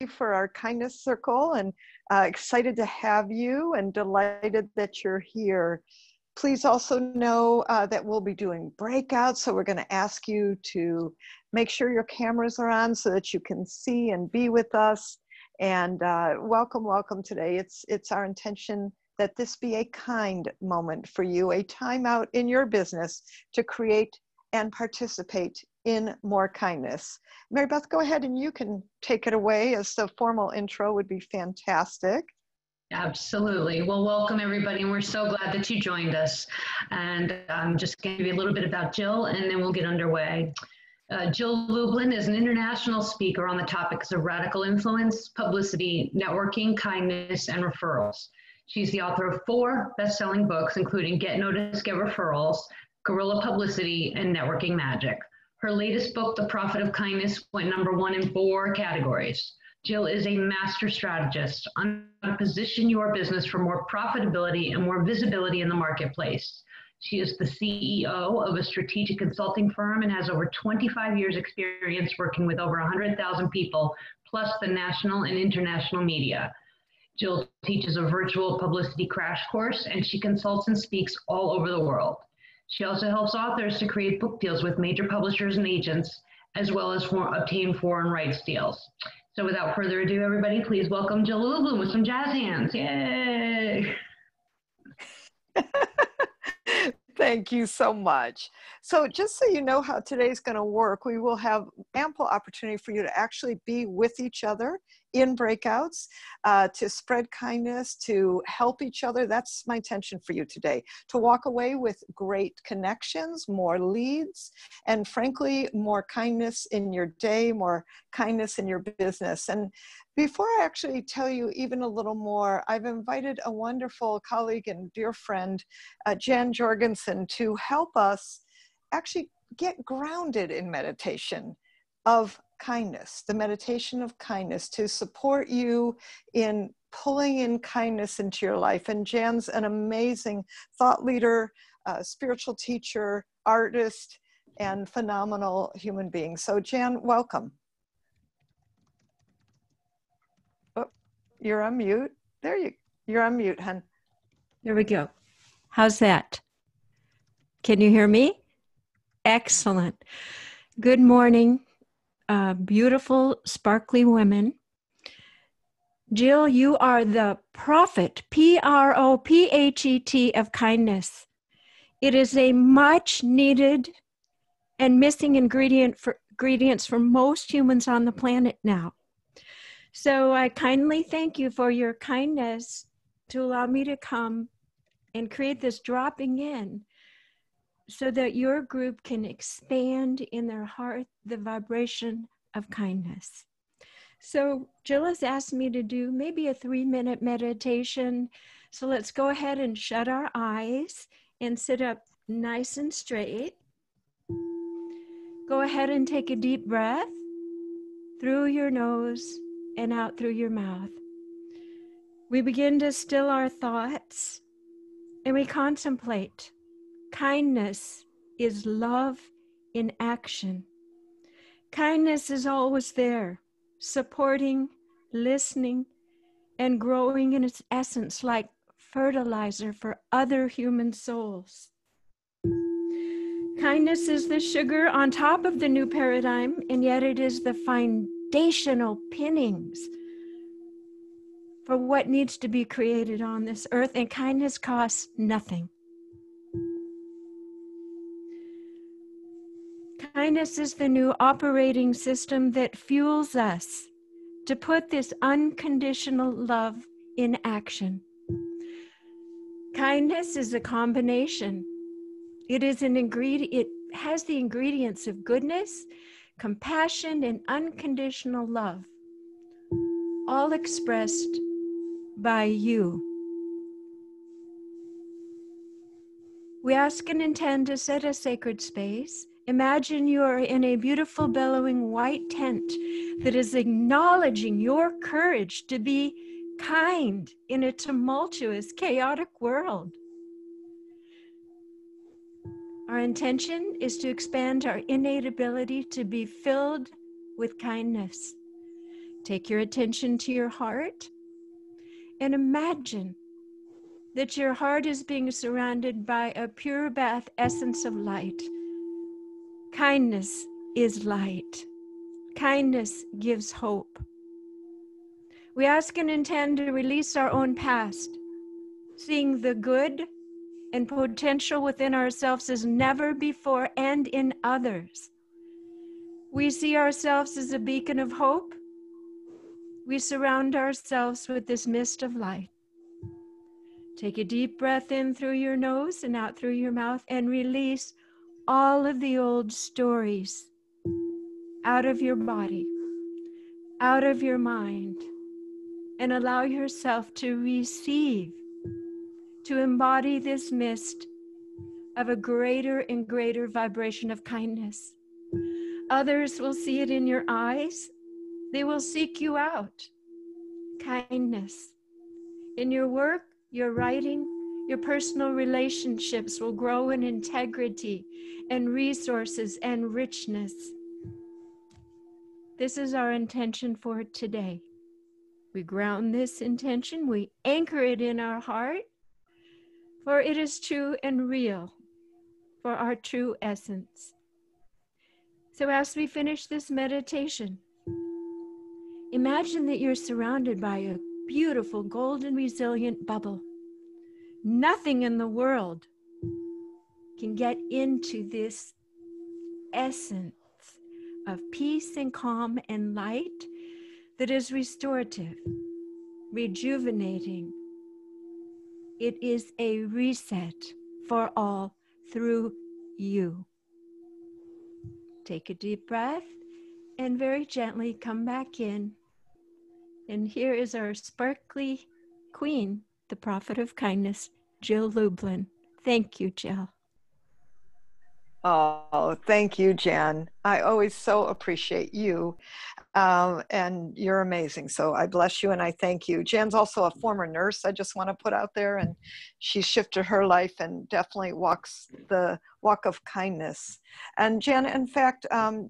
for our kindness circle, and excited to have you and delighted that you're here. Please also know that we'll be doing breakouts, so we're going to ask you to make sure your cameras are on so that you can see and be with us. And welcome today. It's our intention that this be a kind moment for you, a time out in your business to create and participate in more kindness. Mary Beth, go ahead and you can take it away, as the formal intro would be fantastic. Absolutely. Well, welcome everybody, and we're so glad that you joined us. And I'm just going to give you a little bit about Jill, and then we'll get underway. Jill Lublin is an international speaker on the topics of radical influence, publicity, networking, kindness, and referrals. She's the author of 4 best-selling books, including Get Noticed, Get Referrals, Guerrilla Publicity, and Networking Magic. Her latest book, The Profit of Kindness, went #1 in 4 categories. Jill is a master strategist on how to position your business for more profitability and more visibility in the marketplace. She is the CEO of a strategic consulting firm and has over 25 years experience working with over 100,000 people, plus the national and international media. Jill teaches a virtual publicity crash course, and she consults and speaks all over the world. She also helps authors to create book deals with major publishers and agents, as well as obtain foreign rights deals. So without further ado, everybody, please welcome Jill Lublin with some jazz hands. Yay! Thank you so much. So just so you know how today's going to work, we will have ample opportunity for you to actually be with each other in breakouts, to spread kindness, to help each other. That's my intention for you today, to walk away with great connections, more leads, and frankly, more kindness in your day, more kindness in your business. And before I actually tell you even a little more, I've invited a wonderful colleague and dear friend, Jan Jorgensen, to help us actually get grounded in meditation of kindness, the meditation of kindness, to support you in pulling in kindness into your life. And Jan's an amazing thought leader, spiritual teacher, artist, and phenomenal human being. So Jan, welcome. Oh, you're on mute. You're on mute, hon. There we go. How's that? Can you hear me? Excellent. Good morning, beautiful, sparkly women. Jill, you are the prophet, Prophet of kindness. It is a much needed and missing ingredients for most humans on the planet now. So I kindly thank you for your kindness to allow me to come and create this dropping in so that your group can expand in their heart the vibration of kindness. So Jill has asked me to do maybe a 3-minute meditation. So let's go ahead and shut our eyes and sit up nice and straight. Go ahead and take a deep breath through your nose and out through your mouth. We begin to still our thoughts and we contemplate. Kindness is love in action. Kindness is always there, supporting, listening, and growing in its essence like fertilizer for other human souls. Kindness is the sugar on top of the new paradigm, and yet it is the foundational pinnings for what needs to be created on this earth, and kindness costs nothing. Kindness is the new operating system that fuels us to put this unconditional love in action. Kindness is a combination. It is an ingredient. It has the ingredients of goodness, compassion, and unconditional love, all expressed by you. We ask and intend to set a sacred space. Imagine you are in a beautiful bellowing white tent that is acknowledging your courage to be kind in a tumultuous, chaotic world. Our intention is to expand our innate ability to be filled with kindness. Take your attention to your heart and imagine that your heart is being surrounded by a pure bath essence of light. Kindness is light. Kindness gives hope. We ask and intend to release our own past, seeing the good and potential within ourselves as never before and in others. We see ourselves as a beacon of hope. We surround ourselves with this mist of light. Take a deep breath in through your nose and out through your mouth and release all of the old stories out of your body, out of your mind, and allow yourself to receive, to embody this mist of a greater and greater vibration of kindness. Others will see it in your eyes. They will seek you out. Kindness. In your work, your writing, your personal relationships will grow in integrity and resources and richness. This is our intention for today. We ground this intention, we anchor it in our heart, for it is true and real, for our true essence. So as we finish this meditation, imagine that you're surrounded by a beautiful, golden, resilient bubble. Nothing in the world can get into this essence of peace and calm and light that is restorative, rejuvenating. It is a reset for all through you. Take a deep breath and very gently come back in. And here is our sparkly queen, the prophet of kindness, Jill Lublin. Thank you, Jill. Oh, thank you, Jan. I always so appreciate you, and you're amazing. So I bless you and I thank you. Jan's also a former nurse, I just want to put out there, and she shifted her life and definitely walks the walk of kindness. And Jan, in fact,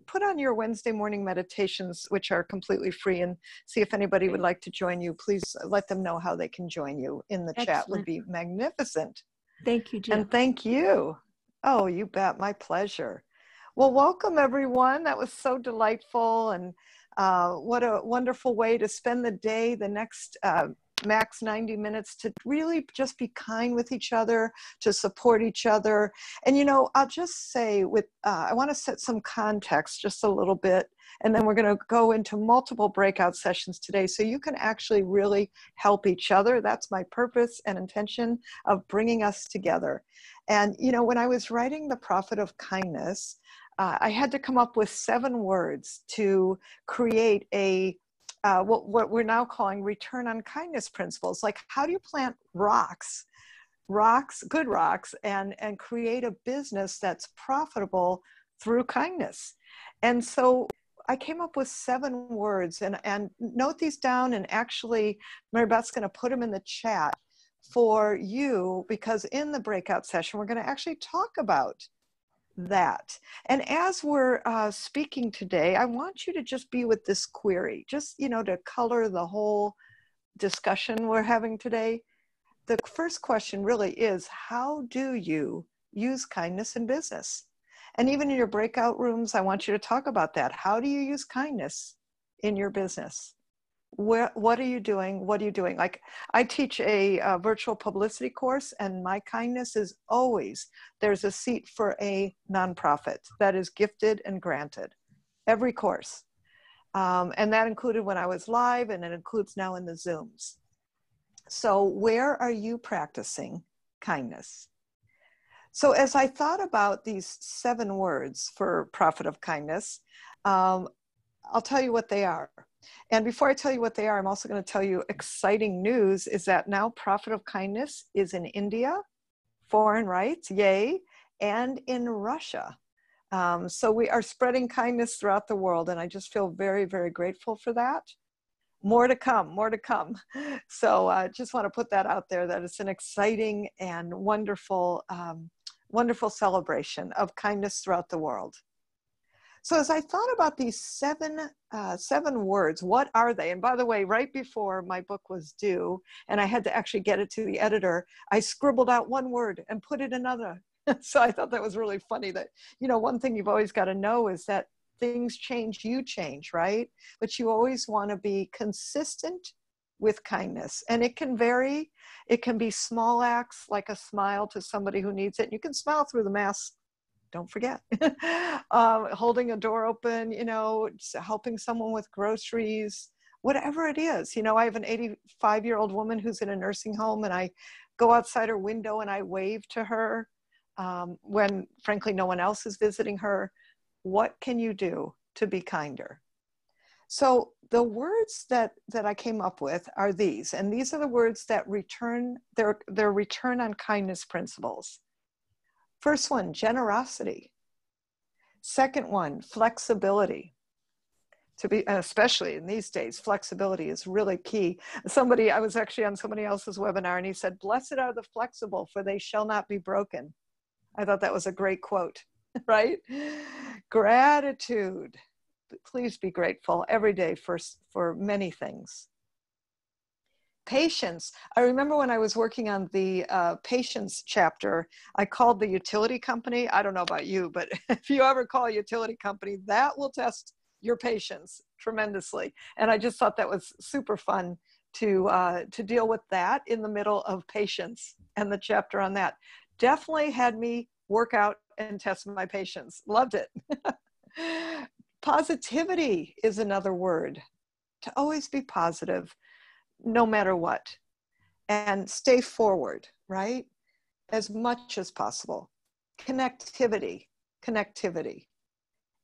put on your Wednesday morning meditations, which are completely free, and see if anybody would like to join you. Please let them know how they can join you in the chat. Would be magnificent. Thank you, Jill. And thank you. Oh, you bet. My pleasure. Well, welcome, everyone. That was so delightful. And what a wonderful way to spend the day, the next max 90 minutes, to really just be kind with each other, to support each other. And, you know, I'll just say I want to set some context just a little bit. And then we're going to go into multiple breakout sessions today so you can actually really help each other. That's my purpose and intention of bringing us together. And, you know, when I was writing The Prophet of Kindness, I had to come up with 7 words to create what we're now calling return on kindness principles. Like, how do you plant rocks, good rocks, and create a business that's profitable through kindness? And so I came up with 7 words, and note these down, and actually Mary Beth's going to put them in the chat for you, because in the breakout session, we're going to actually talk about that. And as we're speaking today, I want you to just be with this query, just, you know, to color the whole discussion we're having today. The first question really is, how do you use kindness in business? And even in your breakout rooms, I want you to talk about that. How do you use kindness in your business? What are you doing? What are you doing? Like, I teach a virtual publicity course, and my kindness is always, there's a seat for a nonprofit that is gifted and granted every course. And that included when I was live, and it includes now in the Zooms. So where are you practicing kindness? So as I thought about these 7 words for Prophet of Kindness, I'll tell you what they are. And before I tell you what they are, I'm also going to tell you exciting news is that now Prophet of Kindness is in India, foreign rights, yay, and in Russia. So we are spreading kindness throughout the world, and I just feel very, very grateful for that. More to come, more to come. So I just want to put that out there, that it's an exciting and wonderful, wonderful celebration of kindness throughout the world. So as I thought about these seven words, what are they? And by the way, right before my book was due, and I had to actually get it to the editor, I scribbled out one word and put it another. So I thought that was really funny that, one thing you've always got to know is that things change, you change, right? But you always want to be consistent with kindness. And it can vary. It can be small acts like a smile to somebody who needs it. You can smile through the mask. Don't forget. Holding a door open, helping someone with groceries, whatever it is. I have an 85-year-old woman who's in a nursing home, and I go outside her window and I wave to her when, frankly, no one else is visiting her. What can you do to be kinder? So the words that I came up with are these, and these are the words that their return on kindness principles. First one, generosity. Second one, flexibility. Especially in these days, flexibility is really key. I was actually on somebody else's webinar, and he said, "Blessed are the flexible, for they shall not be broken." I thought that was a great quote, right? Gratitude. Please be grateful every day for many things. Patience. I remember when I was working on the patience chapter, I called the utility company. I don't know about you, but if you ever call a utility company, that will test your patience tremendously. And I just thought that was super fun to deal with that in the middle of patience, and the chapter on that definitely had me work out and test my patience. Loved it. Positivity is another word. To always be positive, no matter what, and stay forward, right? As much as possible. Connectivity.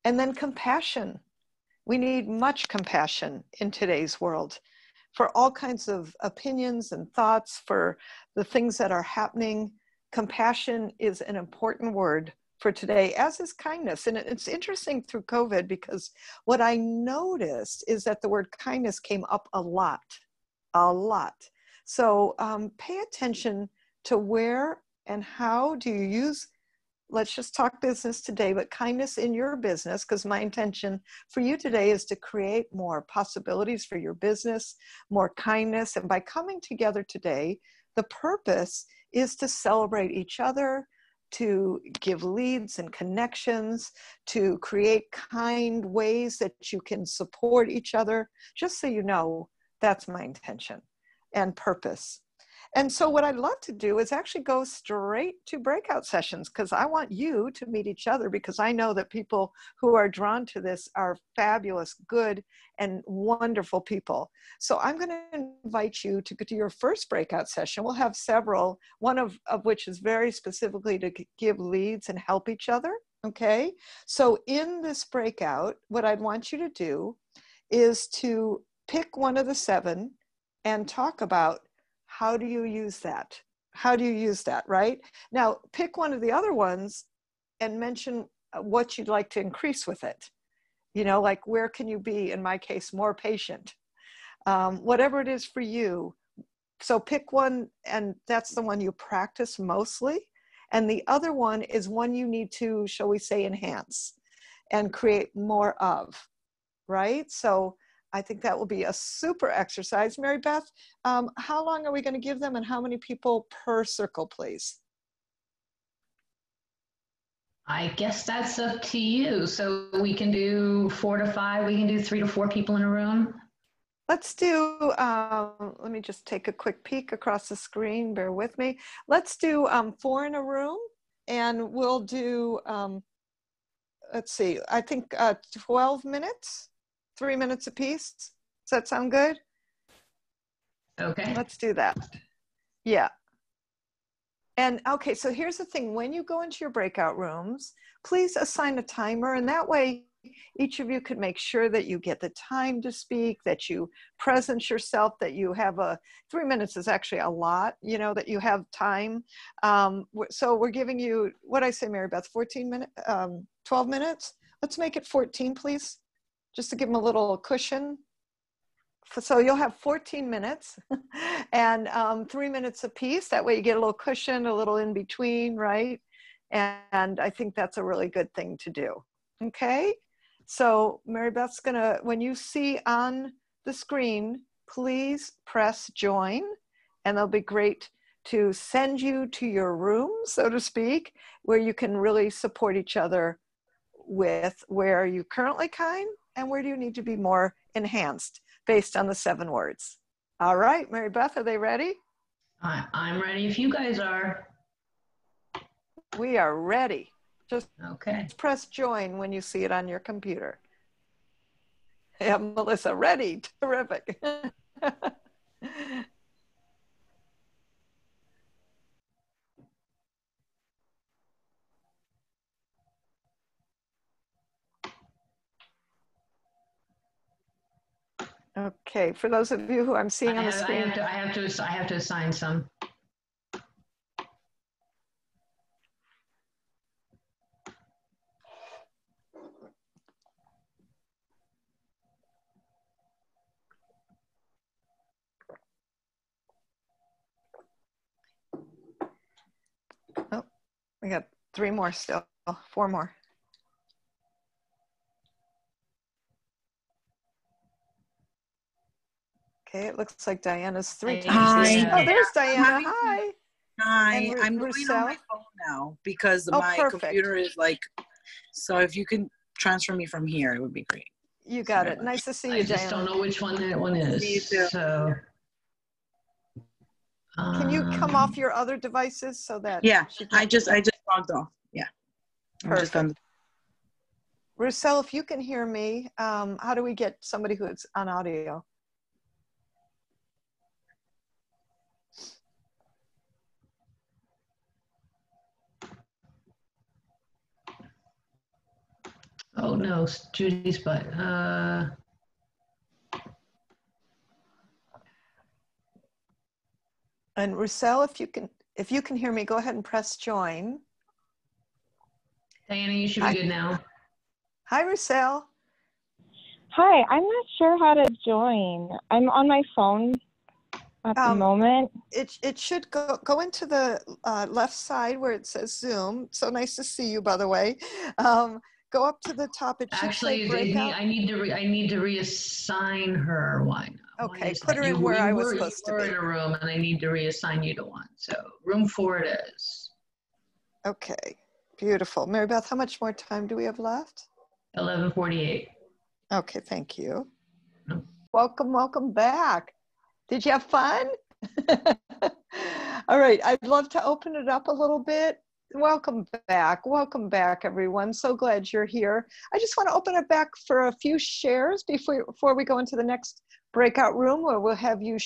And then compassion. We need much compassion in today's world for all kinds of opinions and thoughts, for the things that are happening. Compassion is an important word for today, as is kindness. And it's interesting through COVID, because what I noticed is that the word kindness came up a lot. So pay attention to where and how do you use, let's just talk business today, but kindness in your business, because my intention for you today is to create more possibilities for your business, more kindness. And by coming together today, the purpose is to celebrate each other, to give leads and connections, to create kind ways that you can support each other. Just so you know, that's my intention and purpose. And so what I'd love to do is actually go straight to breakout sessions, because I want you to meet each other, because I know that people who are drawn to this are fabulous, good, and wonderful people. So I'm going to invite you to go to your first breakout session. We'll have several, one of which is very specifically to give leads and help each other. Okay. So in this breakout, what I'd want you to do is to pick one of the seven and talk about, how do you use that? How do you use that, right? Now, pick one of the other ones and mention what you'd like to increase with it. Like, where can you be, in my case, more patient? Whatever it is for you. So pick one, and that's the one you practice mostly. And the other one is one you need to, shall we say, enhance and create more of, right? So I think that will be a super exercise. Mary Beth, how long are we going to give them, and how many people per circle, please? I guess that's up to you. So we can do 4 to 5. We can do 3 to 4 people in a room. Let's do, let me just take a quick peek across the screen. Bear with me. Let's do 4 in a room, and we'll do, let's see, I think 12 minutes. 3 minutes apiece. Does that sound good? Okay. Let's do that. Yeah. And okay, so here's the thing. When you go into your breakout rooms, please assign a timer, and that way each of you could make sure that you get the time to speak, that you present yourself, that you have 3 minutes is actually a lot, that you have time. So we're giving you, what I say, Mary Beth, 12 minutes? Let's make it 14, please. Just to give them a little cushion. So you'll have 14 minutes and 3 minutes apiece. That way you get a little cushion, a little in between, right? And I think that's a really good thing to do. Okay. So Mary Beth's gonna, when you see on the screen, please press join, and they'll be great to send you to your room, so to speak, where you can really support each other with where are you currently kind and where do you need to be more enhanced based on the 7 words. All right, Mary Beth, are they ready? I'm ready if you guys are. We are ready. Just Okay. press join when you see it on your computer. Yeah, Melissa, ready. Terrific. Okay, for those of you who I'm seeing on the screen. I have to assign some. Oh, we got 3 more still, 4 more. Okay, it looks like Diana's 3 times. Hi. Oh, there's Diana. Hi. Hi, I'm going on my Rousseau? phone now because Oh, my perfect. computer is like, so if you can transfer me from here, it would be great. You got it. Nice to see you, I just Diana. don't know which one that one is. See you too. So, Can you come off your other devices so that Yeah, she can... I just logged off. Yeah. I'm just on. Rousseau, if you can hear me, how do we get somebody who's on audio? oh no, it's Judy's butt. And Rousseau, if you can hear me, go ahead and press join. Diana, you should be good now. Hi, Rousseau. Hi, I'm not sure how to join. I'm on my phone at the moment. It should go into the left side where it says Zoom. So nice to see you, by the way. Go up to the top. It should Actually, say breakout. I need to reassign her one. Okay, put her in where I was supposed to be. You were in a room, and I need to reassign you to one. So room 4 it is. Okay, beautiful. Mary Beth, how much more time do we have left? 11:48. Okay, thank you. No. Welcome back. Did you have fun? All right, I'd love to open it up a little bit. Welcome back, everyone. So glad you're here. I just want to open it back for a few shares before we go into the next breakout room where we'll have you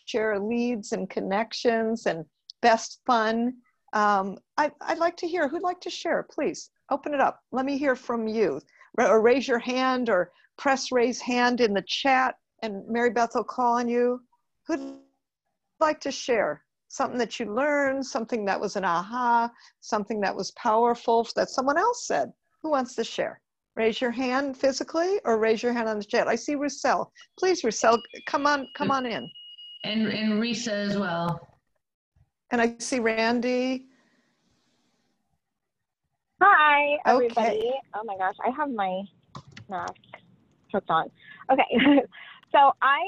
share leads and connections and best fun. I'd like to hear, who'd like to share? Please open it up. Let me hear from you. Or raise your hand or press raise hand in the chat and Mary Beth will call on you. Who'd like to share? Something that you learned, something that was an aha, something that was powerful that someone else said. Who wants to share? Raise your hand physically or raise your hand on the chat. I see Rousseau. Please, Rousseau, come on in. And Risa as well. And I see Randy. Hi, everybody. Okay. Oh my gosh, I have my mask hooked on. Okay, so I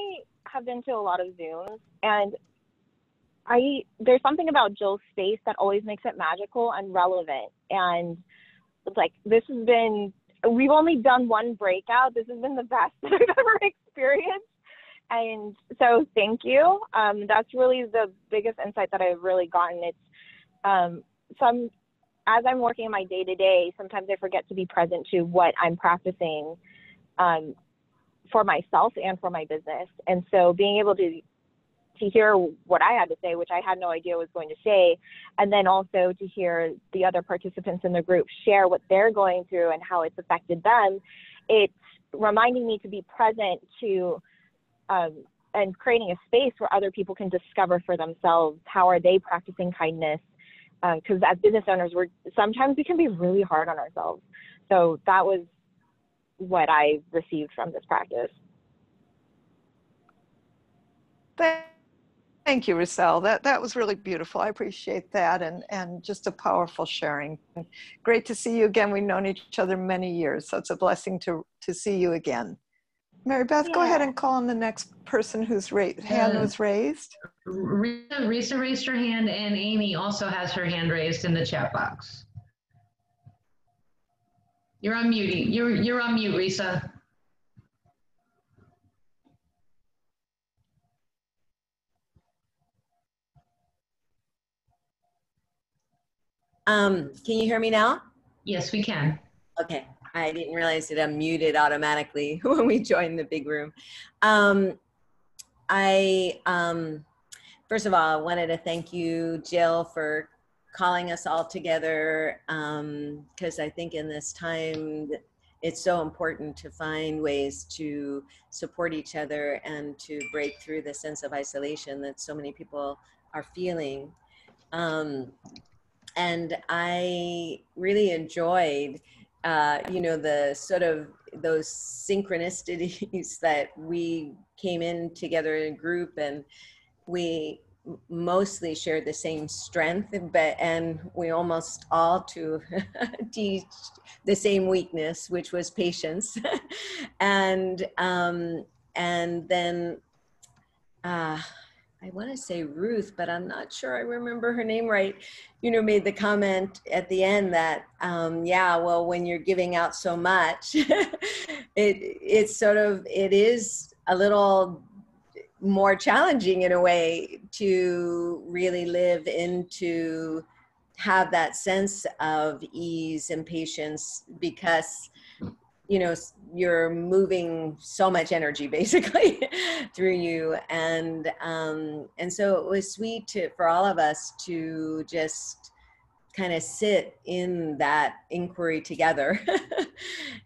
have been to a lot of Zooms, and there's something about Jill's space that always makes it magical and relevant. And it's like, we've only done one breakout. This has been the best that I've ever experienced. And so thank you. That's really the biggest insight that I've really gotten. It's as I'm working in my day-to-day, sometimes I forget to be present to what I'm practicing for myself and for my business. And so being able to hear what I had to say, which I had no idea I was going to say, and then also to hear the other participants in the group share what they're going through and how it's affected them, it's reminding me to be present to and creating a space where other people can discover for themselves how are they practicing kindness, because as business owners, sometimes we can be really hard on ourselves. So that was what I received from this practice. Thank you, Russell. That was really beautiful. I appreciate that, and just a powerful sharing. Great to see you again. We've known each other many years, so it's a blessing to see you again. Mary Beth, go ahead Yeah. and call on the next person whose hand was raised. Risa raised her hand, and Amy also has her hand raised in the chat box. You're on mute. You're on mute, Risa. Can you hear me now? Yes, we can. Okay, I didn't realize it unmuted automatically when we joined the big room. First of all, I wanted to thank you, Jill, for calling us all together, because I think in this time, it's so important to find ways to support each other and to break through the sense of isolation that so many people are feeling. And I really enjoyed, the sort of those synchronicities that we came in together in a group, and we mostly shared the same strength, and we almost all to teach the same weakness, which was patience. and then I want to say Ruth, but I'm not sure I remember her name right, made the comment at the end that, yeah, well, when you're giving out so much, it is a little more challenging in a way to really live into have that sense of ease and patience, because you're moving so much energy basically through you. And so it was sweet for all of us to just kind of sit in that inquiry together.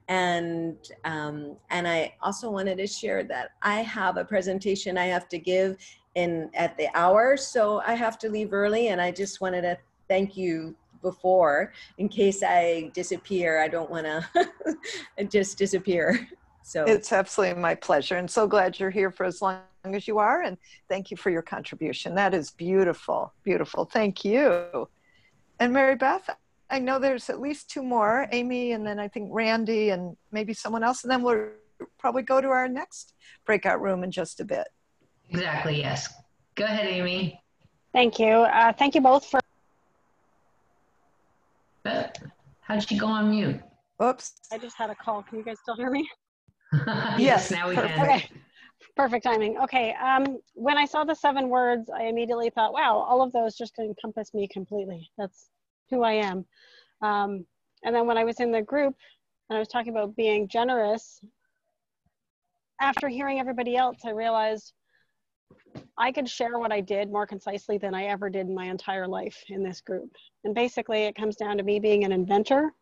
And I also wanted to share that I have a presentation I have to give at the hour, so I have to leave early, and I just wanted to thank you before, in case I disappear. I don't want to just disappear. So it's absolutely my pleasure, and so glad you're here for as long as you are, and thank you for your contribution. That is beautiful, beautiful. Thank you. And Mary Beth, I know there's at least two more, Amy, and then I think Randy, and maybe someone else, and then we'll probably go to our next breakout room in just a bit. Exactly, yes. Go ahead, Amy. Thank you. Thank you both for. How'd she go on mute? Oops. I just had a call. Can you guys still hear me? Yes, now we perfect. can. Okay, perfect timing. Okay, when I saw the 7 words, I immediately thought, wow, all of those just encompass me completely. That's who I am. And then when I was in the group and I was talking about being generous, after hearing everybody else, I realized I could share what I did more concisely than I ever did in my entire life in this group. And basically it comes down to me being an inventor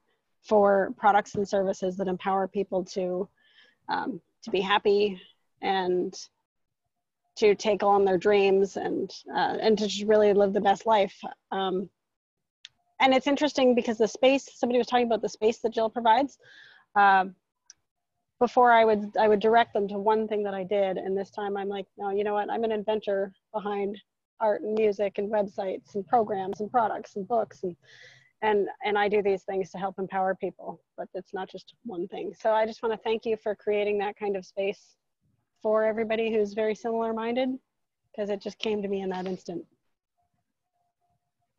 for products and services that empower people to be happy and to take on their dreams and to just really live the best life. And it's interesting because the space, somebody was talking about the space that Jill provides. Before I would direct them to one thing that I did, and this time I'm like, no, you know what? I'm an inventor behind art and music and websites and programs and products and books, and I do these things to help empower people, but it's not just one thing. So I just want to thank you for creating that kind of space for everybody who's very similar minded, because it just came to me in that instant.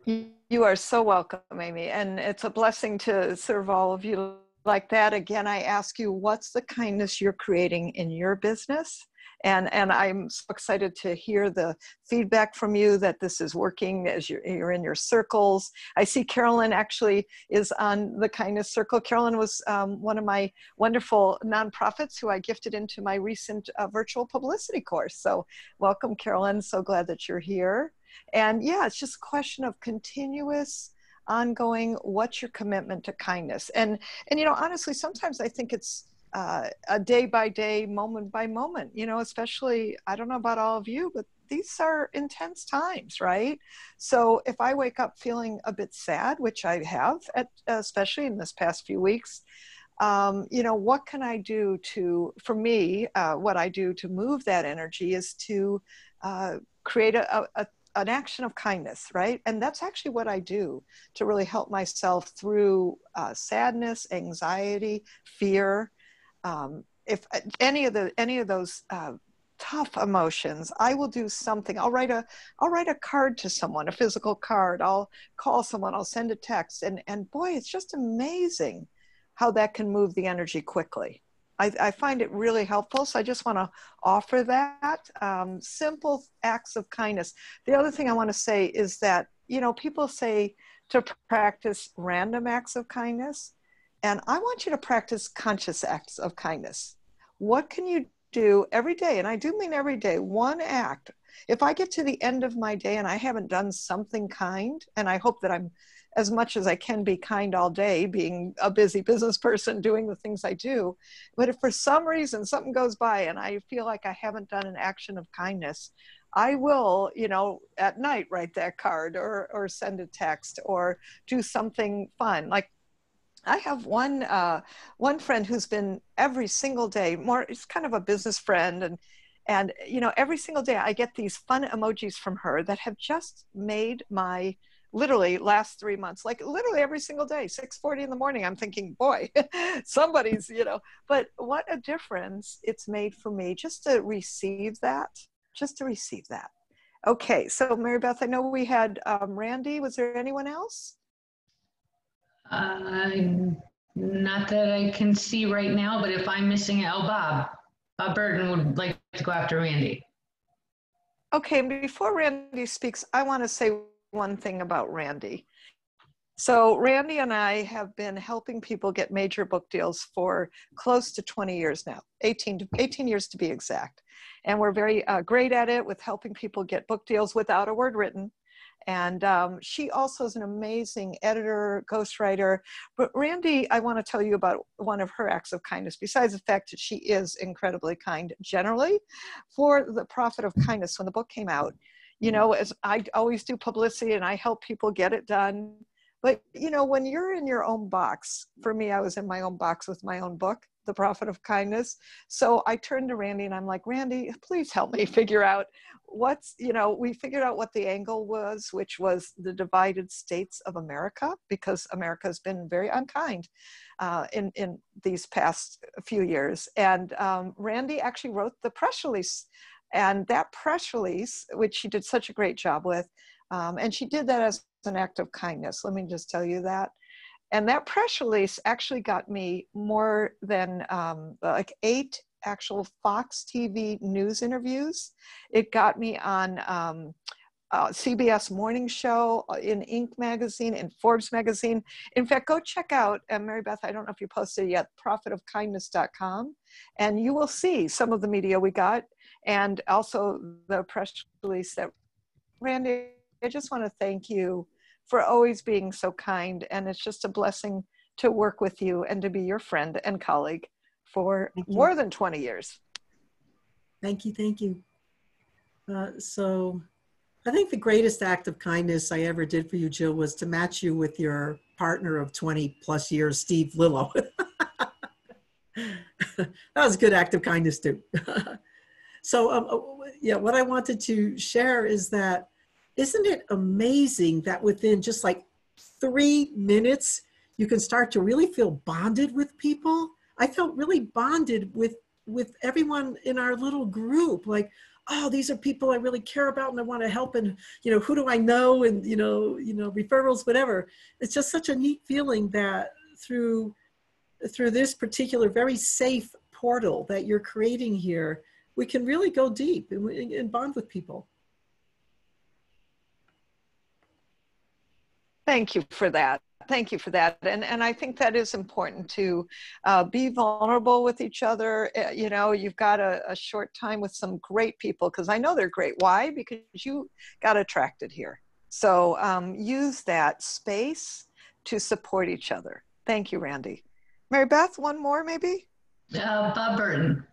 You are so welcome, Amy, and it's a blessing to serve all of you like that. Again, I ask you, what's the kindness you're creating in your business? And I'm so excited to hear the feedback from you that this is working as you're in your circles. I see Carolyn actually is on the kindness circle. Carolyn was one of my wonderful nonprofits who I gifted into my recent virtual publicity course. So welcome, Carolyn. So glad that you're here. And yeah, it's just a question of continuous, ongoing, what's your commitment to kindness? And honestly, sometimes I think it's a day by day, moment by moment, especially, I don't know about all of you, but these are intense times, right? So if I wake up feeling a bit sad, which I have, especially in this past few weeks, what can I do for me, what I do to move that energy is to create an action of kindness, right? And that's actually what I do to really help myself through sadness, anxiety, fear. If any of those tough emotions, I will do something. I'll write a card to someone, a physical card. I'll call someone. I'll send a text, and boy, it's just amazing how that can move the energy quickly. I find it really helpful. So I just want to offer that simple acts of kindness. The other thing I want to say is that, you know, people say to practice random acts of kindness, and I want you to practice conscious acts of kindness. What can you do every day? And I do mean every day, one act. If I get to the end of my day and I haven't done something kind, and I hope that I'm as much as I can be kind all day, being a busy business person, doing the things I do. But if for some reason something goes by and I feel like I haven't done an action of kindness, I will, you know, at night write that card or send a text or do something fun. Like I have one friend who's been every single day, more, it's kind of a business friend, and you know, every single day I get these fun emojis from her that have just made my literally last 3 months, like literally every single day, 6:40 in the morning, I'm thinking, boy, somebody's, you know, but what a difference it's made for me just to receive that, just to receive that. Okay, so Mary Beth, I know we had Randy. Was there anyone else? Not that I can see right now, but if I'm missing it, Bob Burton would like to go after Randy. Okay, before Randy speaks, I want to say one thing about Randy. So Randy and I have been helping people get major book deals for close to 20 years now, 18 years to be exact. And we're very great at it with helping people get book deals without a word written. And she also is an amazing editor, ghostwriter. But Randy, I want to tell you about one of her acts of kindness, besides the fact that she is incredibly kind generally. For the Profit of Kindness, when the book came out, you know, as I always do publicity and I help people get it done. But, you know, when you're in your own box, for me, I was in my own box with my own book, The Profit of Kindness. So I turned to Randy and I'm like, Randy, please help me figure out what's, you know, we figured out what the angle was, which was the divided states of America, because America has been very unkind in these past few years. And Randy actually wrote the press release. And that press release, which she did such a great job with, and she did that as an act of kindness. Let me just tell you that. And that press release actually got me more than like 8 actual Fox TV news interviews. It got me on CBS Morning Show, in Inc. magazine, in Forbes magazine. In fact, go check out, Mary Beth, I don't know if you posted it yet, profitofkindness.com, and you will see some of the media we got, and also the press release that, Randy, I just want to thank you for always being so kind, and it's just a blessing to work with you and to be your friend and colleague for more than 20 years. Thank you, thank you. So I think the greatest act of kindness I ever did for you, Jill, was to match you with your partner of 20 plus years, Steve Lillo. That was a good act of kindness too. So yeah, what I wanted to share is that, isn't it amazing that within just like 3 minutes, you can start to really feel bonded with people? I felt really bonded with everyone in our little group. Like, oh, these are people I really care about and I want to help, and, you know, who do I know, and, you know, referrals, whatever. It's just such a neat feeling that through this particular very safe portal that you're creating here, we can really go deep and bond with people. Thank you for that. Thank you for that. And I think that is important to be vulnerable with each other. You know, you've got a short time with some great people, because I know they're great. Why? Because you got attracted here. So use that space to support each other. Thank you, Randy. Mary Beth, one more maybe? Bob Burton.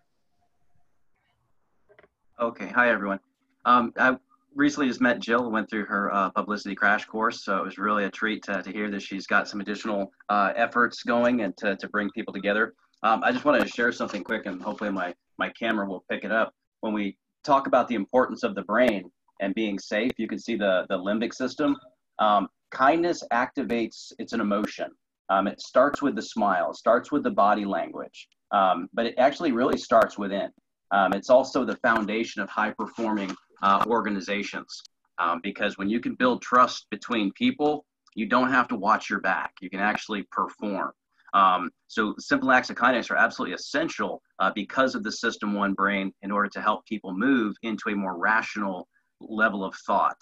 Okay, hi everyone. I recently just met Jill, went through her publicity crash course, so it was really a treat to hear that she's got some additional efforts going and to bring people together. I just wanted to share something quick, and hopefully my camera will pick it up. When we talk about the importance of the brain, and being safe. You can see the limbic system. Kindness activates, it's an emotion. It starts with the smile, it starts with the body language, but it actually really starts within. It's also the foundation of high performing organizations, because when you can build trust between people, you don't have to watch your back. You can actually perform. So simple acts of kindness are absolutely essential because of the System 1 brain in order to help people move into a more rational level of thought.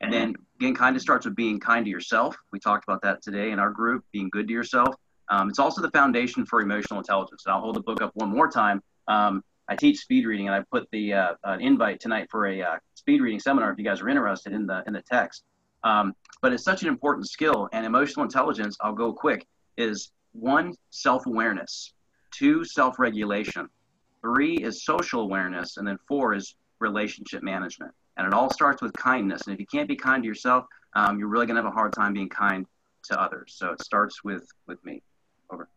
And then again, kindness starts with being kind to yourself. We talked about that today in our group, being good to yourself. It's also the foundation for emotional intelligence. And I'll hold the book up one more time. I teach speed reading, and I put the an invite tonight for a speed reading seminar if you guys are interested in the text. But it's such an important skill, and emotional intelligence, I'll go quick, is 1, self-awareness, 2, self-regulation, 3 is social awareness, and then 4 is relationship management. And it all starts with kindness. And if you can't be kind to yourself, you're really going to have a hard time being kind to others. So it starts with me. Over.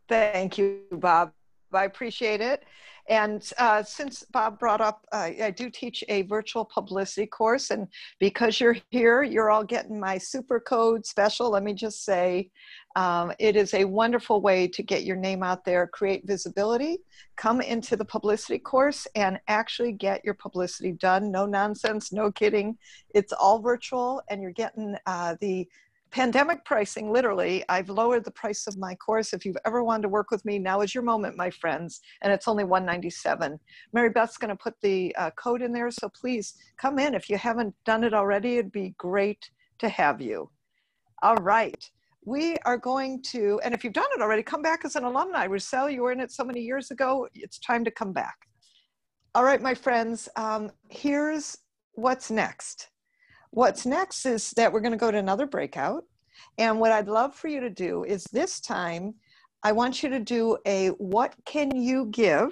Thank you, Bob. I appreciate it. And since Bob brought up, I do teach a virtual publicity course. And because you're here, you're all getting my super code special. Let me just say, it is a wonderful way to get your name out there, create visibility, come into the publicity course and actually get your publicity done. No nonsense, no kidding. It's all virtual, and you're getting the pandemic pricing. Literally, I've lowered the price of my course. If you've ever wanted to work with me, now is your moment, my friends. And it's only $197. Mary Beth's going to put the code in there. So please come in. If you haven't done it already, it'd be great to have you. All right. We are going to, and if you've done it already, come back as an alumni. Rousseau, you were in it so many years ago. It's time to come back. All right, my friends, here's what's next. What's next is that we're going to go to another breakout. And what I'd love for you to do is this time, I want you to do a what can you give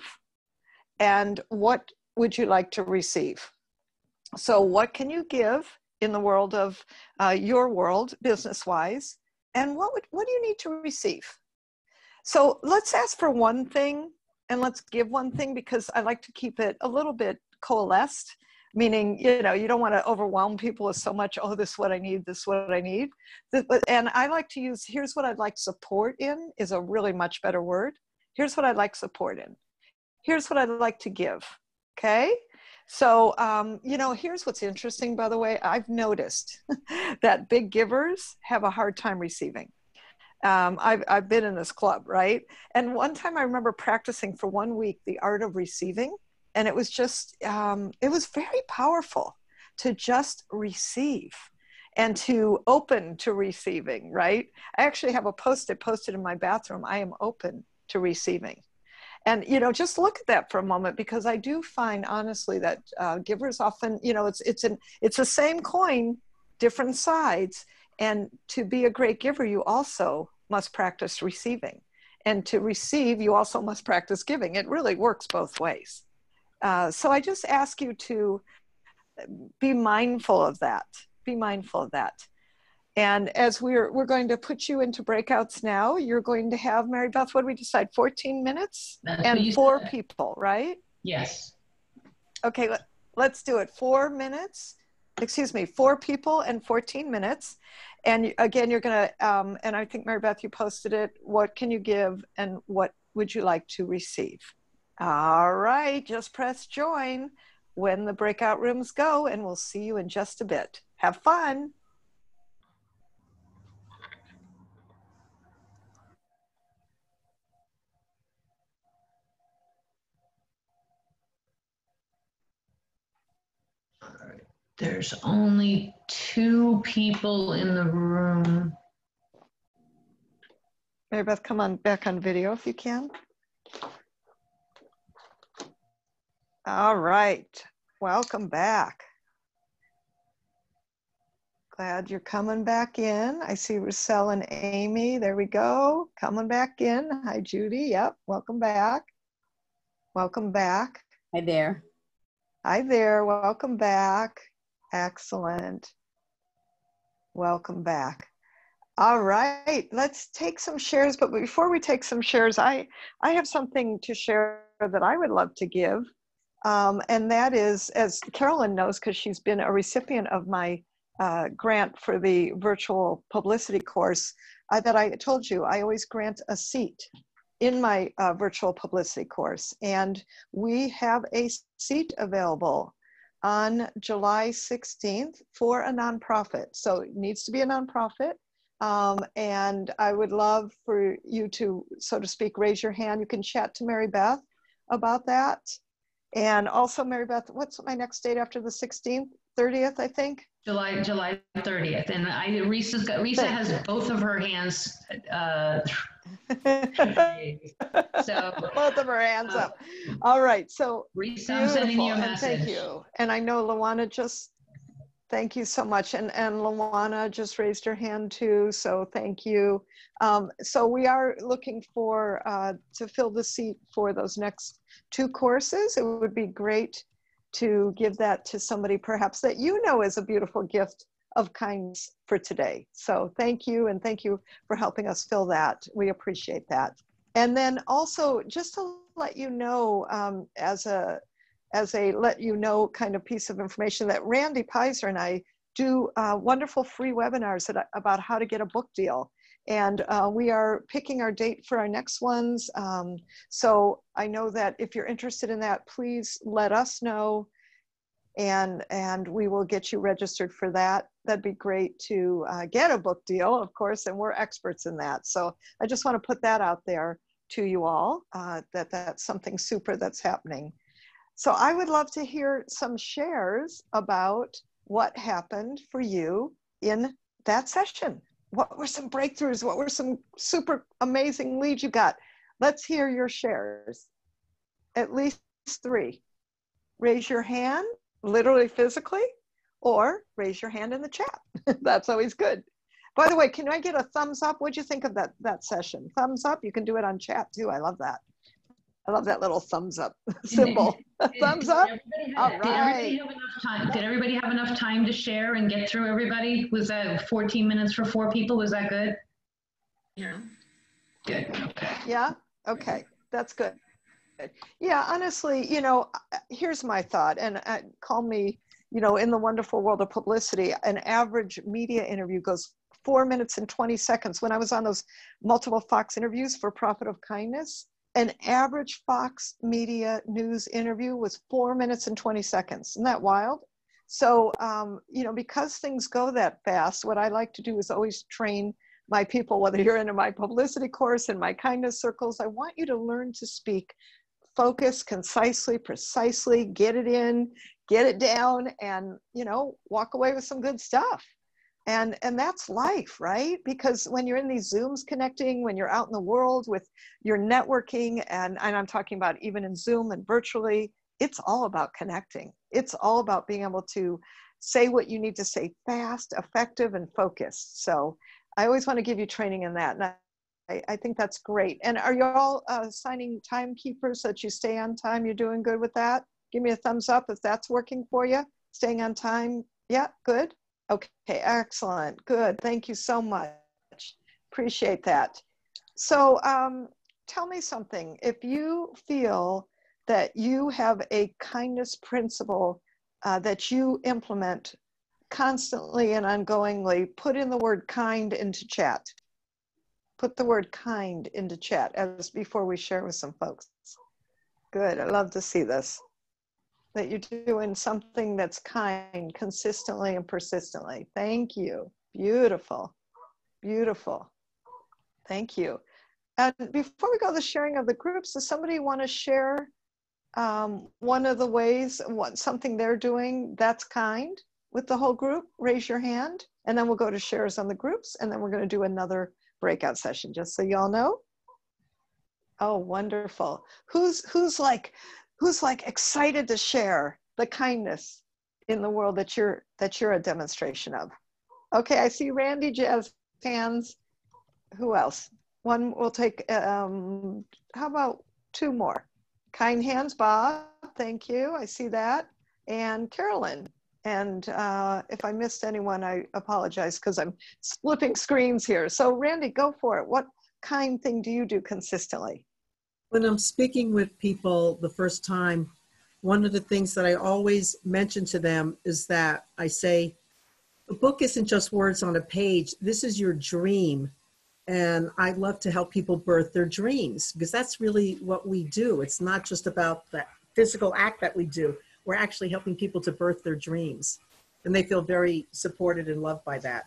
and what would you like to receive? So what can you give in the world of your world, business-wise, and what do you need to receive? So let's ask for one thing and let's give one thing, because I like to keep it a little bit coalesced. Meaning, you know, you don't want to overwhelm people with so much, oh, this is what I need, this is what I need. And I like to use, here's what I'd like support in is a really much better word. Here's what I'd like support in. Here's what I'd like to give, okay? So, you know, here's what's interesting, by the way. I've noticed that big givers have a hard time receiving. I've been in this club, right? And one time I remember practicing for 1 week the art of receiving. And it was just, it was very powerful to just receive and to open to receiving, right? I actually have a post-it posted in my bathroom. I am open to receiving. And, you know, just look at that for a moment, because I do find, honestly, that givers often, you know, it's the same coin, different sides. And to be a great giver, you also must practice receiving. And to receive, you also must practice giving. It really works both ways. So I just ask you to be mindful of that. Be mindful of that. And as we're going to put you into breakouts now, you're going to have, Mary Beth, what did we decide? 14 minutes and 4 people, right? Yes. Okay, let's do it. 4 minutes, 4 people and 14 minutes. And again, you're going to, and I think Mary Beth, you posted it. What can you give and what would you like to receive? All right, just press join when the breakout rooms go, and we'll see you in just a bit. Have fun. All right. There's only 2 people in the room. Mary Beth, come on back on video if you can. All right, welcome back. Glad you're coming back in. I see Rousseau and Amy. There we go. Coming back in. Hi, Judy. Yep, welcome back. Welcome back. Hi there. Hi there. Welcome back. Excellent. Welcome back. All right, let's take some shares. But before we take some shares, I have something to share that I would love to give. And that is, as Carolyn knows, because she's been a recipient of my grant for the virtual publicity course, that I told you, I always grant a seat in my virtual publicity course. And we have a seat available on July 16th for a nonprofit. So it needs to be a nonprofit. And I would love for you to, so to speak, raise your hand. You can chat to Mary Beth about that. And also, Mary Beth, what's my next date after the 16th? 30th, I think? July 30th. And Risa has both of her hands. So both of her hands up. All right. So Risa, I'm sending you a and message. thank you. And I know Luana just, thank you so much. And Luana just raised her hand too. So thank you. So we are looking for, to fill the seat for those next 2 courses. It would be great to give that to somebody perhaps that you know is a beautiful gift of kindness for today. So thank you, and thank you for helping us fill that. We appreciate that. And then also, just to let you know, as a let you know kind of piece of information, that Randy Pizer and I do wonderful free webinars about how to get a book deal. And we are picking our date for our next ones. So I know that if you're interested in that, please let us know, and we will get you registered for that. That'd be great to get a book deal, of course, and we're experts in that. So I just want to put that out there to you all, that that's something super that's happening. So I would love to hear some shares about what happened for you in that session. What were some breakthroughs? What were some super amazing leads you got? Let's hear your shares. At least 3. Raise your hand, literally physically, or raise your hand in the chat. That's always good. By the way, can I get a thumbs up? What'd you think of that session? Thumbs up? You can do it on chat too. I love that. I love that little thumbs up symbol. Thumbs up? All right. Did everybody have enough time to share and get through everybody? Was that 14 minutes for 4 people? Was that good? Yeah. Good. Okay. Yeah? Okay. That's good. Yeah, honestly, you know, here's my thought, and call me, you know, in the wonderful world of publicity, an average media interview goes 4 minutes and 20 seconds. When I was on those multiple Fox interviews for Profit of Kindness, an average Fox Media News interview was 4 minutes and 20 seconds. Isn't that wild? So, you know, because things go that fast, what I like to do is always train my people, whether you're into my publicity course and my kindness circles, I want you to learn to speak focus, concisely, precisely, get it in, get it down, and, you know, walk away with some good stuff. And that's life, right? Because when you're in these Zooms connecting, when you're out in the world with your networking, and I'm talking about even in Zoom and virtually, it's all about connecting. It's all about being able to say what you need to say fast, effective, and focused. So I always want to give you training in that. And I think that's great. And are you all signing timekeepers so that you stay on time? You're doing good with that? Give me a thumbs up if that's working for you. Staying on time. Yeah, good. Okay, excellent. Good. Thank you so much. Appreciate that. So tell me something. If you feel that you have a kindness principle that you implement constantly and ongoingly, put in the word kind into chat. Put the word kind into chat as before we share with some folks. Good. I love to see this. That you're doing something that's kind consistently and persistently. Thank you. Beautiful. Beautiful. Thank you. And before we go to the sharing of the groups, does somebody want to share one of the ways, something they're doing that's kind with the whole group? Raise your hand, and then we'll go to shares on the groups, and then we're going to do another breakout session, just so y'all know. Oh, wonderful. Who's like excited to share the kindness in the world that you're a demonstration of? Okay, I see Randy Jazz hands. Who else? One we'll take, how about 2 more? Kind hands, Bob, thank you, I see that. And Carolyn. And if I missed anyone, I apologize because I'm flipping screens here. So Randy, go for it. What kind thing do you do consistently? When I'm speaking with people the first time, one of the things that I always mention to them is that I say, the book isn't just words on a page. This is your dream. And I love to help people birth their dreams, because that's really what we do. It's not just about that physical act that we do. We're actually helping people to birth their dreams. And they feel very supported and loved by that.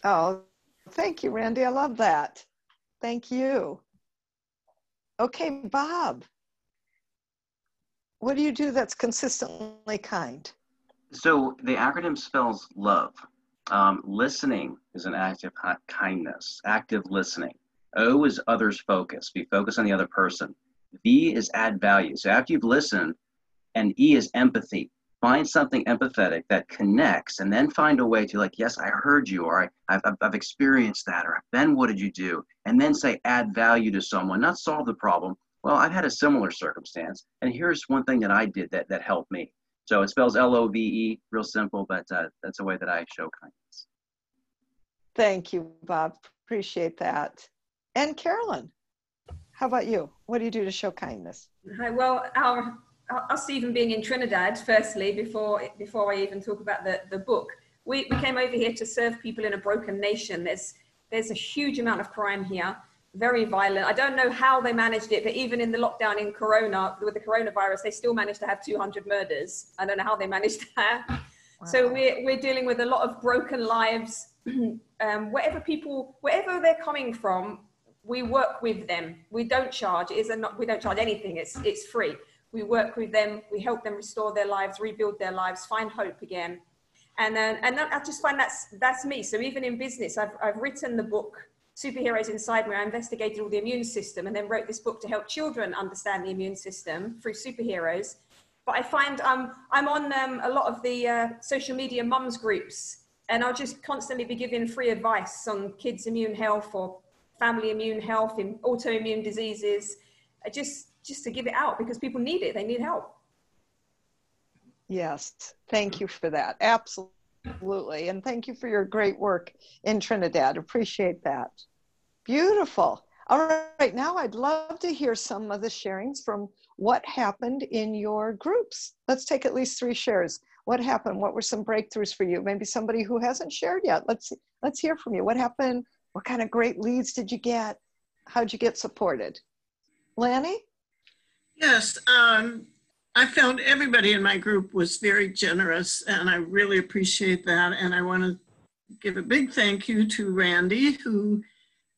Oh, thank you, Randy. I love that. Thank you. Okay, Bob. What do you do that's consistently kind? So the acronym spells love. Listening is an act of kindness, active listening. O is others focus. Be focused on the other person. V is add value. So after you've listened, and E is empathy. Find something empathetic that connects, and then find a way to, like, yes, I heard you, or I've experienced that, or then what did you do? And then say add value to someone, not solve the problem. Well, I've had a similar circumstance, and here's one thing that I did that helped me. So it spells L-O-V-E, real simple, but that's a way that I show kindness. Thank you, Bob. Appreciate that. And Carolyn, how about you? What do you do to show kindness? Hi, well, us even being in Trinidad, firstly, before I even talk about the book, we came over here to serve people in a broken nation. There's a huge amount of crime here, very violent. I don't know how they managed it, but even in the lockdown in Corona, with the coronavirus, they still managed to have 200 murders. I don't know how they managed that. Wow. So we're dealing with a lot of broken lives. Wherever they're coming from, we work with them. We don't charge. We don't charge anything. It's free. We work with them. We help them restore their lives, rebuild their lives, find hope again. And I just find that's me. So even in business, I've written the book Superheroes Inside Me. I investigated all the immune system and then wrote this book to help children understand the immune system through superheroes. But I find I'm on a lot of the social media mums groups, and I'll just constantly be giving free advice on kids' immune health or family immune health in autoimmune diseases, just to give it out because people need it. They need help. Yes, thank you for that. Absolutely. And thank you for your great work in Trinidad. Appreciate that. Beautiful. All right, now I'd love to hear some of the sharings from what happened in your groups. Let's take at least 3 shares. What happened? What were some breakthroughs for you? Maybe somebody who hasn't shared yet. Let's hear from you. What happened? What kind of great leads did you get? How'd you get supported? Lanny? Yes, I found everybody in my group was very generous, and I really appreciate that. And I want to give a big thank you to Randy, who,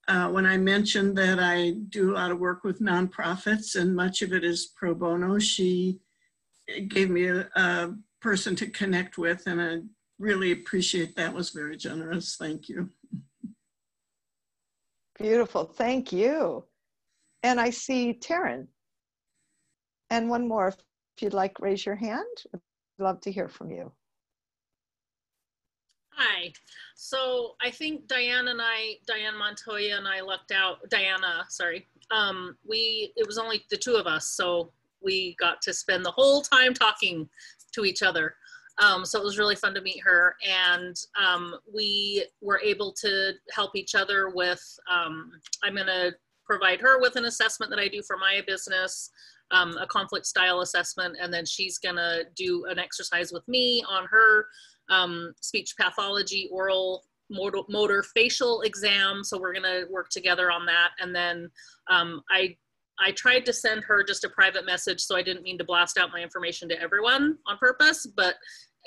when I mentioned that I do a lot of work with nonprofits and much of it is pro bono, she gave me a person to connect with, and I really appreciate that. Was very generous. Thank you. Beautiful. Thank you. And I see Taryn. And one more, if you'd like, raise your hand. I'd love to hear from you. Hi. So I think Diane Montoya and I lucked out, Diana, sorry. It was only the 2 of us, so we got to spend the whole time talking to each other. So it was really fun to meet her, and we were able to help each other with, I'm gonna provide her with an assessment that I do for my business, a conflict style assessment, and then she's gonna do an exercise with me on her speech pathology, oral, motor, facial exam. So we're gonna work together on that. And then I tried to send her just a private message, so I didn't mean to blast out my information to everyone on purpose, but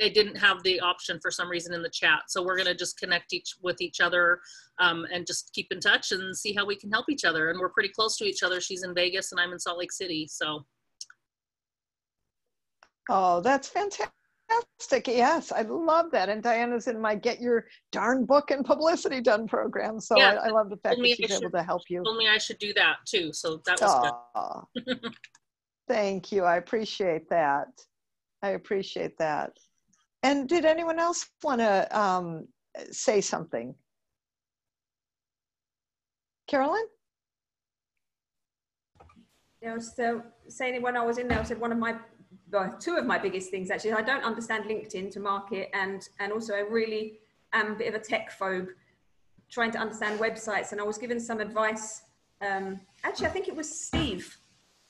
I didn't have the option for some reason in the chat. So we're gonna just connect with each other and just keep in touch and see how we can help each other. And we're pretty close to each other. She's in Vegas and I'm in Salt Lake City, so. Oh, that's fantastic. Yes, I love that. And Diana's in my Get Your Darn Book and Publicity Done program. So yeah, I love the fact that she's able to help you. Told me I should do that too. So that was good. Thank you. I appreciate that. I appreciate that. And did anyone else want to say something? Carolyn? Yeah, I was saying when I was in there, I said well, 2 of my biggest things actually. I don't understand LinkedIn to market, and also I really am a bit of a tech phobe, trying to understand websites. And I was given some advice. Actually, I think it was Steve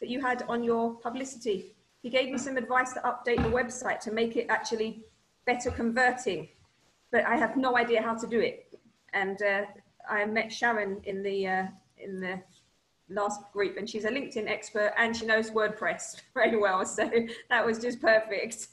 that you had on your publicity. He gave me some advice to update the website to make it actually better converting, but I have no idea how to do it. And I met Sharon in the last group, and she's a LinkedIn expert and she knows WordPress very well. So that was just perfect.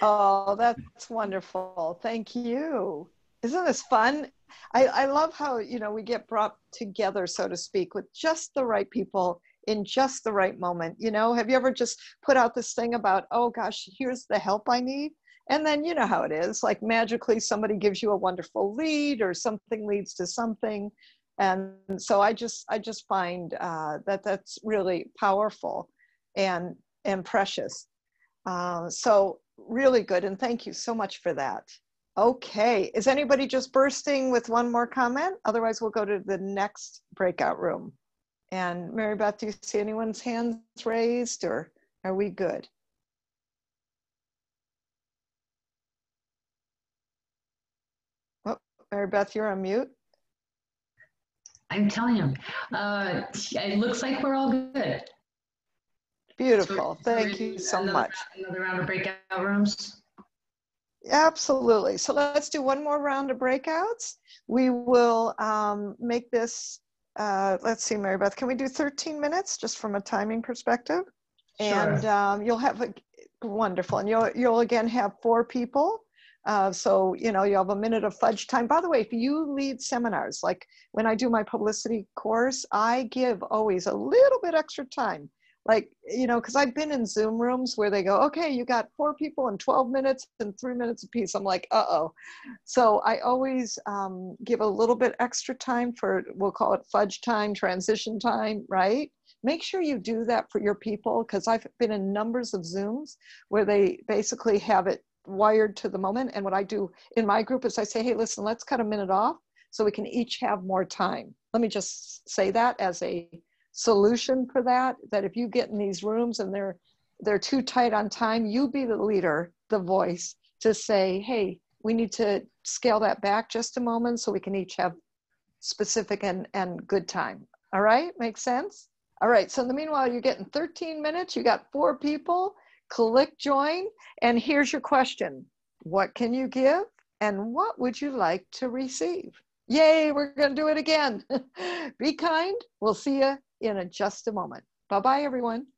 Oh, that's wonderful. Thank you. Isn't this fun? I love how, you know, we get brought together, so to speak, with just the right people in just the right moment. You know, have you ever just put out this thing about, oh gosh, here's the help I need? And then you know how it is, like magically somebody gives you a wonderful lead or something leads to something. And so I just find that that's really powerful and precious. So really good. And thank you so much for that. Okay. Is anybody just bursting with one more comment? Otherwise, we'll go to the next breakout room. And Mary Beth, do you see anyone's hands raised, or are we good? Oh, Mary Beth, you're on mute. I'm telling you, it looks like we're all good. Beautiful. Thank you so much. Another round of breakout rooms. Absolutely. So let's do one more round of breakouts. We will make this, let's see, Mary Beth, can we do 13 minutes just from a timing perspective? Sure. And you'll have a wonderful, and you'll again have 4 people. So, you know, you have a minute of fudge time. By the way, if you lead seminars, like when I do my publicity course, I give always a little bit extra time. Like, you know, because I've been in Zoom rooms where they go, okay, you got 4 people in 12 minutes and 3 minutes apiece. I'm like, uh-oh. So I always give a little bit extra time for, we'll call it fudge time, transition time, right? Make sure you do that for your people, because I've been in numbers of Zooms where they basically have it wired to the moment. And what I do in my group is I say, hey, listen, let's cut a minute off so we can each have more time. Let me just say that as a solution for that if you get in these rooms and they're too tight on time, you be the leader, the voice, to say, hey, we need to scale that back just a moment so we can each have specific and good time. All right, makes sense? All right, so in the meanwhile, you're getting 13 minutes, you got 4 people, click join, and here's your question. What can you give, and what would you like to receive? Yay, we're gonna do it again. Be kind, we'll see you in just a moment. Bye-bye, everyone.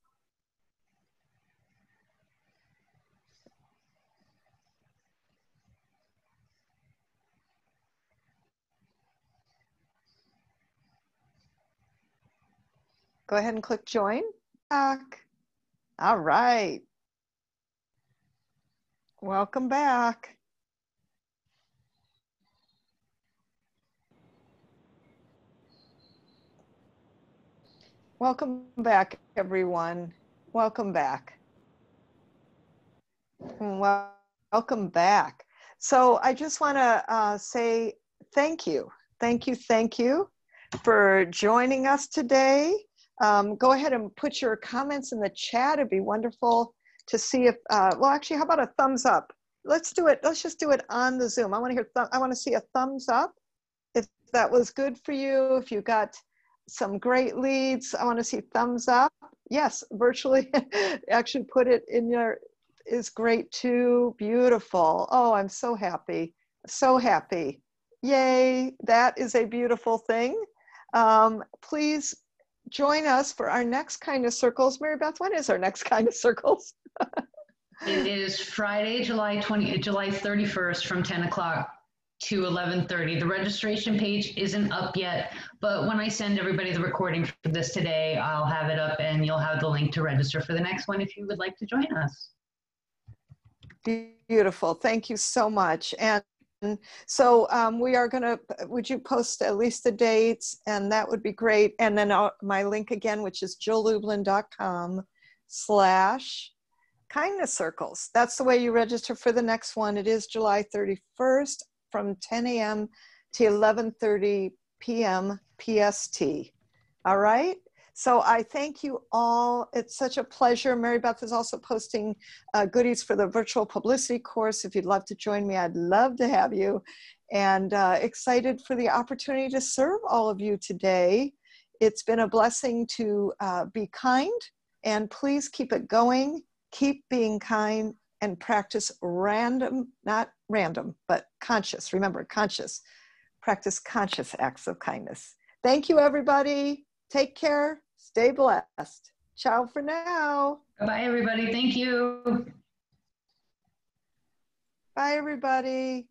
Go ahead and click join. Back. All right. Welcome back. Welcome back, everyone. Welcome back. Welcome back. So I just want to say thank you. Thank you for joining us today. Go ahead and put your comments in the chat. It'd be wonderful to see if, well, actually, how about a thumbs up? Let's do it. Let's just do it on the Zoom. I want to hear, I want to see a thumbs up. If that was good for you, if you got some great leads, I want to see thumbs up. Yes, virtually, actually put it in your, is great too. Beautiful. Oh, I'm so happy. So happy. Yay, that is a beautiful thing. Please join us for our next Kind of Circles. Mary Beth, when is our next Kind of Circles? It is Friday, July 31st from 10 o'clock to 11:30. The registration page isn't up yet, but when I send everybody the recording for this today, I'll have it up and you'll have the link to register for the next one if you would like to join us. Beautiful. Thank you so much. And so we are going to, would you post at least the dates? And that would be great. And then my link again, which is jilllublin.com/kindness circles. That's the way you register for the next one. It is July 31st from 10 a.m. to 11:30 p.m. PST. All right. So I thank you all. It's such a pleasure. Mary Beth is also posting goodies for the virtual publicity course. If you'd love to join me, I'd love to have you. And excited for the opportunity to serve all of you today It's been a blessing to be kind, and please keep it going. Keep being kind and practice not random, but conscious. Remember, conscious. Practice conscious acts of kindness. Thank you, everybody. Take care. Stay blessed. Ciao for now. Bye, everybody. Thank you. Bye, everybody.